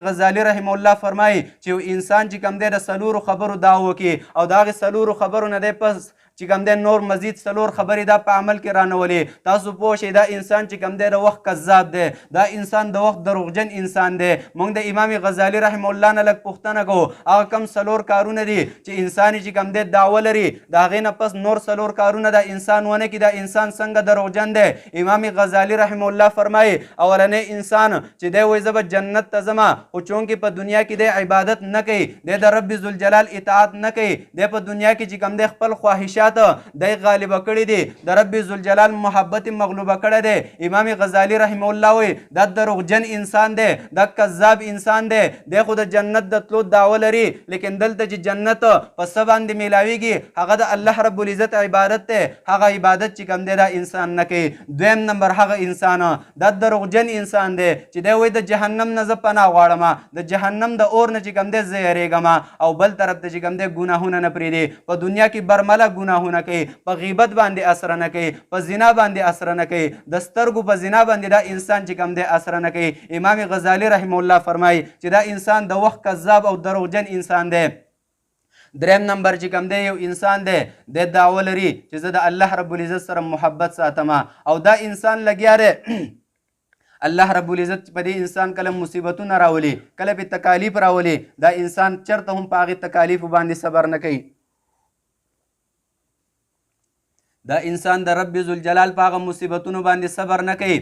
غزالی رحم الله فرمایي چې انسان چې کوم دی د څلورو خبرو دعا وکړي او د هغې څلورو خبرو نه دی پس چې کوم دی نور مزید څلور خبرې دا په عمل کې رانولې تاسو پوه شئ دا انسان چې کوم دی د وخت کذاب دی دا انسان د وخت دروغجن انسان دی موږ د امام غزالی رحم الله نه لږ پوښتنه کوو هغه کم څلور کارونه دي چې انسان چې کوم دی دعوه لري د هغې نه پس نور څلور کارونه دا انسان ونه کړي دا انسان څنګه دروغجن دی امام غزالی رحم الله فرمایي اولنی انسان چې دی وایي زه به جنت ته ځمه خو چونکې په دنیا کې دی عبادت نه کوي دی د رب ذوالجلال اطاعت نه کوي دی په دنیا کې چې کوم دی خپل خواهشات دی غالبه کړي دي د رب ذوالجلال محبت مغلوبه کړی دی امام غزالی رحم الله وایي دا دروغجن انسان دی دا کذاب انسان دی خو د جنت د تلو دعوه لري لیکن دلته چې جنت په څه باندې میلاویږي هغه د الله رب العزت عبادت دی هغه عبادت چې کوم دی دا انسان نه کوي دویم نمبر هغه انسان دا دروغجن انسان دی چې دی وایي د جهنم نه زه پناه غواړم د جهنم د اور نه چې کوم دی زه یریږم او بل طرف ته چې کوم دی ګناهونه نه پرېږدي په دنیا کې برمله ګناهونه کوي په غیبت باندې اثر نه کوي په زنا باندې اثر نه کوي د سترګو په زنا باندې دا انسان چې کوم دی اثر نه کوي امام غزالی رحم الله فرمایي چې دا انسان د وخت کذاب او دروغجن انسان دی دریم نمبر چې کوم دی یو انسان دی د دعوه لري چې زه د الله رب العزت سره محبت ساتم او دا انسان لګیا دی الله رب العزت په دې انسان کله مصیبتونه راولي کله پې تکالیف راولي دا انسان چرته هم په هغې تکالیفو باندې صبر نه کوي دا انسان د رب ذوالجلال په هغه مصیبتونو باندې صبر نه کوي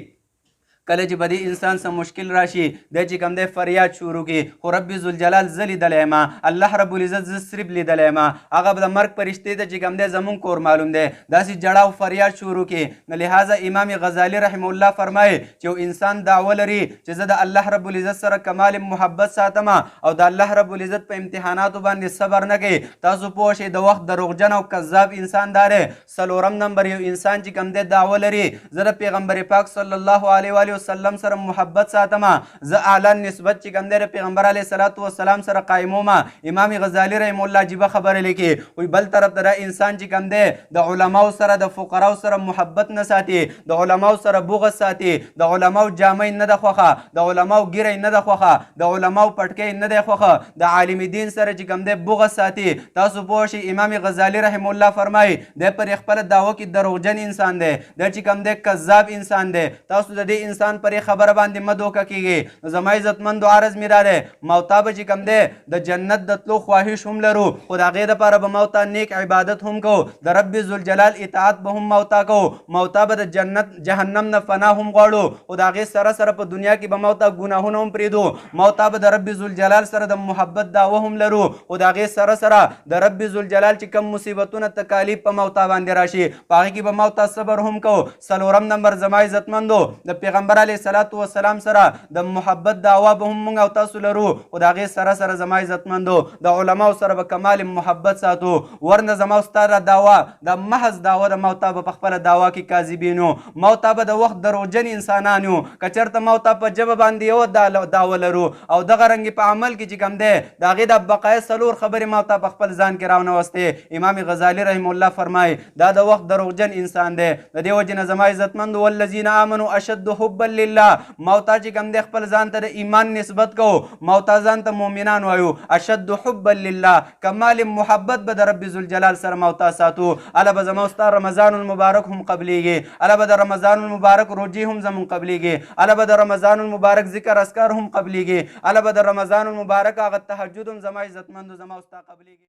کله چې به دې انسان څه مشکل راشي دی چې کوم دی فریاد شروع کړي خو رب ذوالجلال زه لیدلی یم الله رب العزت زه صرف لیدلی یم هغه به د مرګ فرشتې ته چې کوم دی زمونږ کور معلوم دی داسې جړه او فریاد شروع کړي نو لهذا امام غزالی رحم الله فرمایي چې یو انسان دعوه لري چې زه د الله رب العزت سره کمال محبت ساتم او د الله رب العزت په امتحاناتو باندې صبر نه کوي تاسو پوه شئ د وخت دروغجن او کذاب انسان دا دی څلورم نمبر یو انسان چې کوم دی دعوه لري زه د پیغمبر پاک صلی الله علیه وسلم سره محبت ساتم زه اعلی نسبت چې کوم دی د پیغمبر علیه صلات وسلام سره قایموم امام غزالی رحم الله عجیبه خبره لیکي وایي بل طرف ته دا انسان چې کوم دی د علماو سره د فقراو سره محبت نه ساتي د علماو سره بغض ساتي د علماو جامې نه ده خوښه د علماو ګیرې نه ده خوښه د علماو پټکۍ نه دی خوښه د عالم دین سره چې کوم دی بغض ساتي تاسو پوه شئ امام غزالی رحم الله فرمایي دی پر خپله دعوه کې دروغجن انسان دی دا چې کوم دی کذاب انسان دی تاسو د دې انسان پر خبره باندې مه دوکه کیږي نو زما عزتمندو عرض مې دا دی موتا به چې کوم دی د جنت د تلو خواهش هم لرو خو د هغې دپاره به موتا نیک عبادت هم کوو د رب ذوالجلال اطاعت به هم موتا کوو موتا به د جنت جهنم نه فنا هم غواړو خو د هغې سره سره په دنیا کې به موتا ګناهونه هم پرېږدو موتا به د رب ذوالجلال سره د محبت دعوه هم لرو خو د هغې سره سره د رب ذوالجلال چې کوم مصیبتونه تکالیف په موتا باندې راشي په هغې کې به موتا صبر هم کوو څلورم نمبر زما عزتمندو د پیغمبر علیه صلات وسلام سره د محبت دعوا به هم موږ او تاسو لرو خو د هغې سره سره زما عزتمندو د علماو سره به کمال محبت ساتو ورنه زما او ستا دا دعوا د محض دعوا د موتا به په خپله دعوا کې کاذبین یو موتا به د وخت دروغجن انسانان یو که چېرته موتا په ژبه باندې یوه دعوه لرو او دغه رنګې په عمل کې چې کوم دی د هغې د بقایه څلور خبرې موتا په خپل ځان کې راونوستې امام غزالی رحم الله فرمایي دا د وخت دروغجن انسان دی د دې وجې نه زما عزتمندو والذین آمنوا اشد حبا لله موتا چې کوم دی خپل ځان ته د ایمان نسبت کوو موتا ځان ته مؤمنان وایو اشد حبا لله کمال محبت به د رب ذوالجلال سره موتا ساتو اله به زما ستا رمضان المبارک هم قبلیږي اله به د رمضان المبارک روجې هم زمون قبلیږي اله به د رمضان المبارک ذکر اذکار هم قبلیږي اله به د رمضان المبارک هغه تهجد هم زما عزتمندو زما ستا قبلیږي